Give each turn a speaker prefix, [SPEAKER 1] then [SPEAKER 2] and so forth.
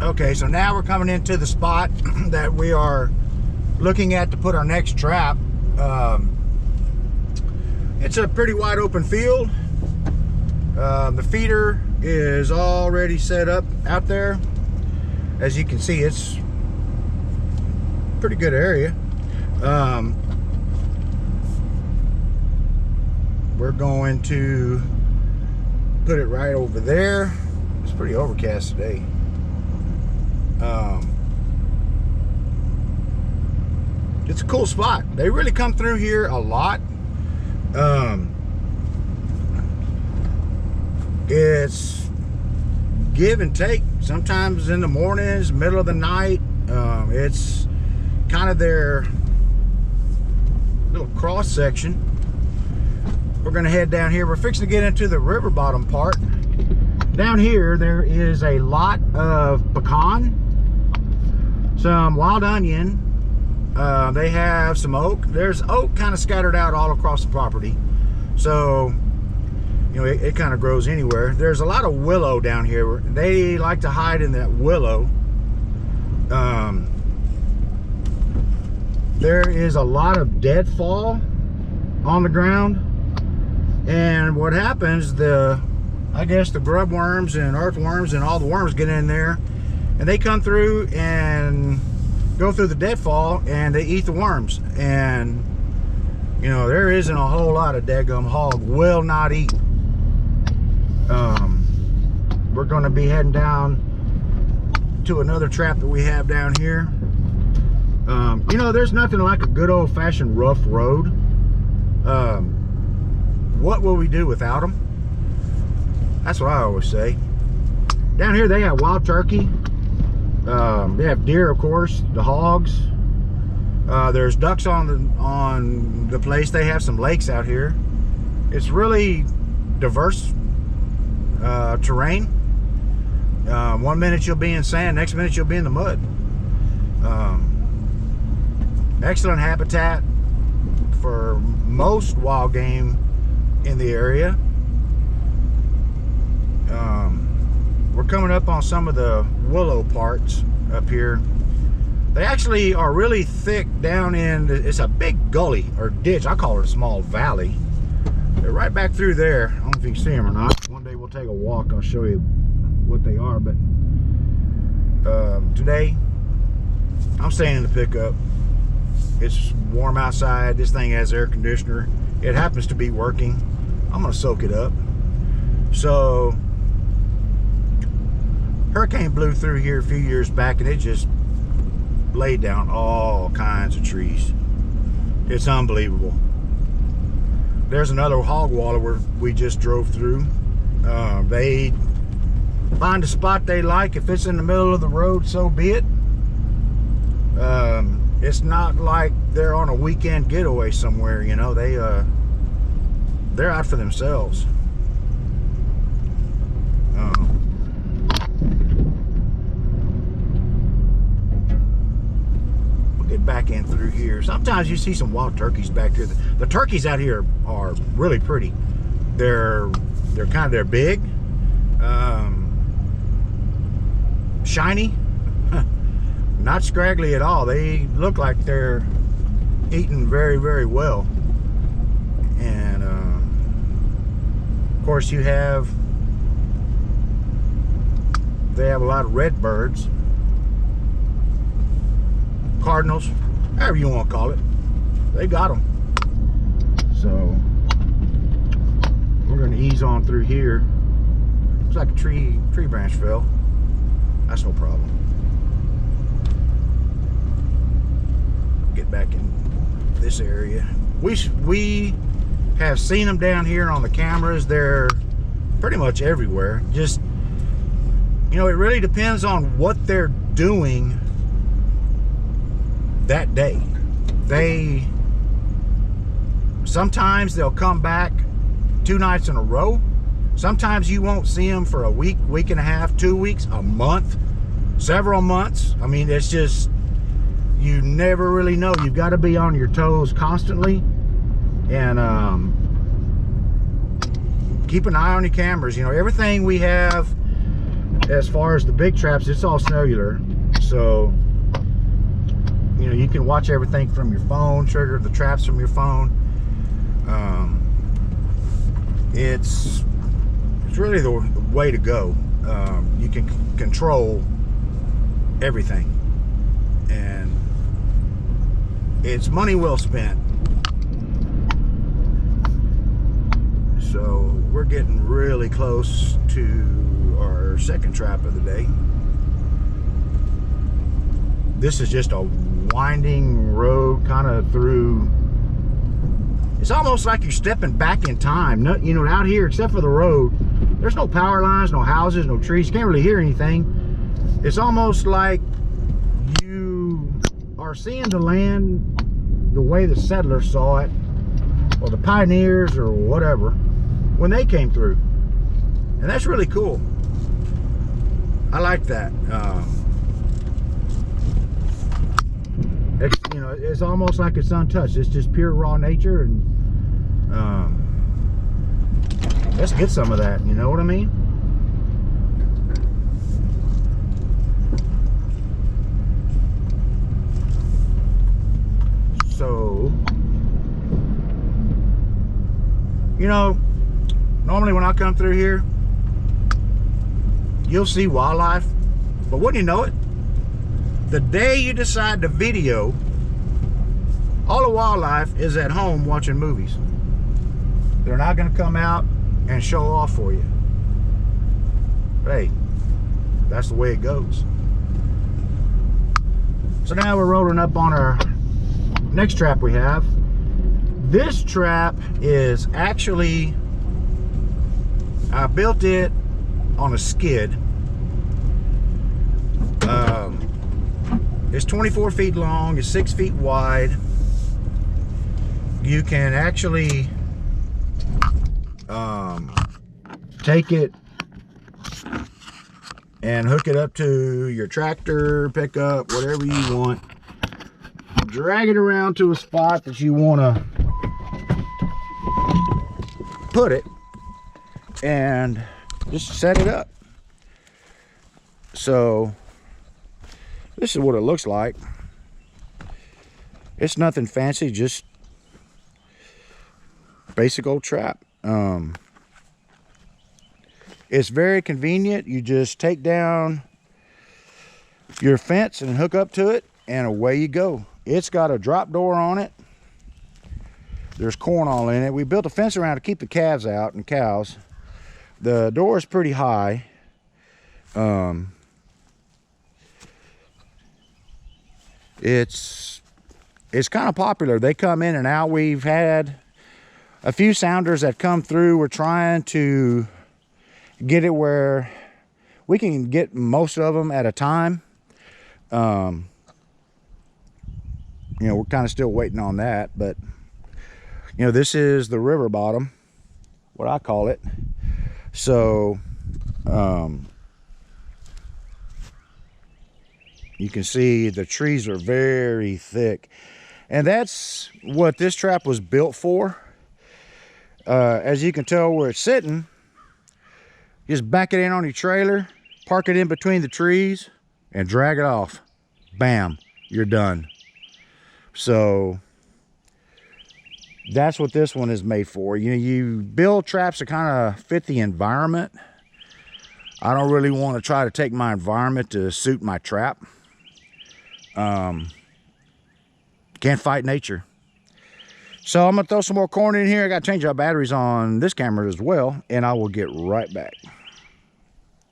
[SPEAKER 1] Okay, so now we're coming into the spot that we are looking at to put our next trap. It's a pretty wide open field. The feeder is already set up out there. As you can see, it's a pretty good area. We're going to put it right over there. It's pretty overcast today. It's a cool spot. They really come through here a lot. It's give and take. Sometimes in the mornings, middle of the night. It's kind of their little cross section. We're gonna head down here. We're fixing to get into the river bottom part. Down here, there is a lot of pecan, some wild onion. They have some oak. There's oak kind of scattered out all across the property. So, you know, it kind of grows anywhere. There's a lot of willow down here. They like to hide in that willow. There is a lot of deadfall on the ground. And what happens, I guess the grub worms and earthworms and all the worms get in there, and they come through and go through the deadfall and they eat the worms. And you know, there isn't a whole lot of daggum hog will not eat. We're going to be heading down to another trap that we have down here. You know, there's nothing like a good old-fashioned rough road. What will we do without them? That's what I always say. Down here they have wild turkey. They have deer, of course, the hogs. There's ducks on the place. They have some lakes out here. It's really diverse terrain. One minute you'll be in sand, next minute you'll be in the mud. Excellent habitat for most wild game in the area. We're coming up on some of the willow parts up here. They actually are really thick down in, it's a big gully or ditch. I call it a small valley. They're right back through there. I don't know if you can see them or not. One day we'll take a walk. I'll show you what they are. But today, I'm staying in the pickup. It's warm outside. This thing has air conditioner. It happens to be working. I'm gonna soak it up. So, hurricane blew through here a few years back and it just laid down all kinds of trees. It's unbelievable. There's another hog waller we just drove through. They find a spot they like. If it's in the middle of the road, so be it. It's not like they're on a weekend getaway somewhere, you know. They're out for themselves. We'll get back in through here. Sometimes you see some wild turkeys back here. The turkeys out here are really pretty. They're big, shiny. Not scraggly at all. They look like they're eating very, very well. And of course they have a lot of red birds, cardinals, however you want to call it. They got them. So we're going to ease on through here. Looks like a tree branch fell. That's no problem. Get back in this area. We have seen them down here on the cameras. They're pretty much everywhere. Just, you know, it really depends on what they're doing that day. Sometimes they'll come back 2 nights in a row. Sometimes you won't see them for a week, week and a half, 2 weeks, a month, several months. I mean, it's just, you never really know. You've got to be on your toes constantly, and keep an eye on your cameras. You know, everything we have as far as the big traps, it's all cellular. So, you know, you can watch everything from your phone, trigger the traps from your phone. It's really the way to go. You can control everything, and it's money well spent. So we're getting really close to our second trap of the day. This is just a winding road kind of through. It's almost like you're stepping back in time. You know, out here, except for the road, there's no power lines, no houses, no trees. You can't really hear anything. It's almost like you are seeing the land the way the settlers saw it, or the pioneers, or whatever, when they came through. And that's really cool. I like that. It's, you know, it's almost like it's untouched. It's just pure raw nature, and let's get some of that. You know what I mean? So, you know, normally when I come through here, you'll see wildlife, but wouldn't you know it, the day you decide to video, all the wildlife is at home watching movies. They're not going to come out and show off for you. Hey, that's the way it goes. So now we're rolling up on our next trap we have. This trap is actually, I built it on a skid. It's 24 feet long, it's 6 feet wide. You can actually take it and hook it up to your tractor, pickup, whatever you want. Drag it around to a spot that you want to put it, and just set it up. So this is what it looks like. It's nothing fancy, just basic old trap. It's very convenient. You just take down your fence and hook up to it, and away you go. It's got a drop door on it. There's corn all in it. We built a fence around to keep the calves out and cows. The door is pretty high. It's kind of popular. They come in and out. We've had a few sounders that come through. We're trying to get it where we can get most of them at a time. You know, we're kind of still waiting on that, but you know, this is the river bottom, what I call it. So you can see the trees are very thick, and that's what this trap was built for. As you can tell where it's sitting, just back it in on your trailer, park it in between the trees, and drag it off. Bam, you're done. So that's what this one is made for. You know, you build traps to kind of fit the environment. I don't really want to try to take my environment to suit my trap. Can't fight nature. So I'm gonna throw some more corn in here. I gotta change out batteries on this camera as well, and I will get right back.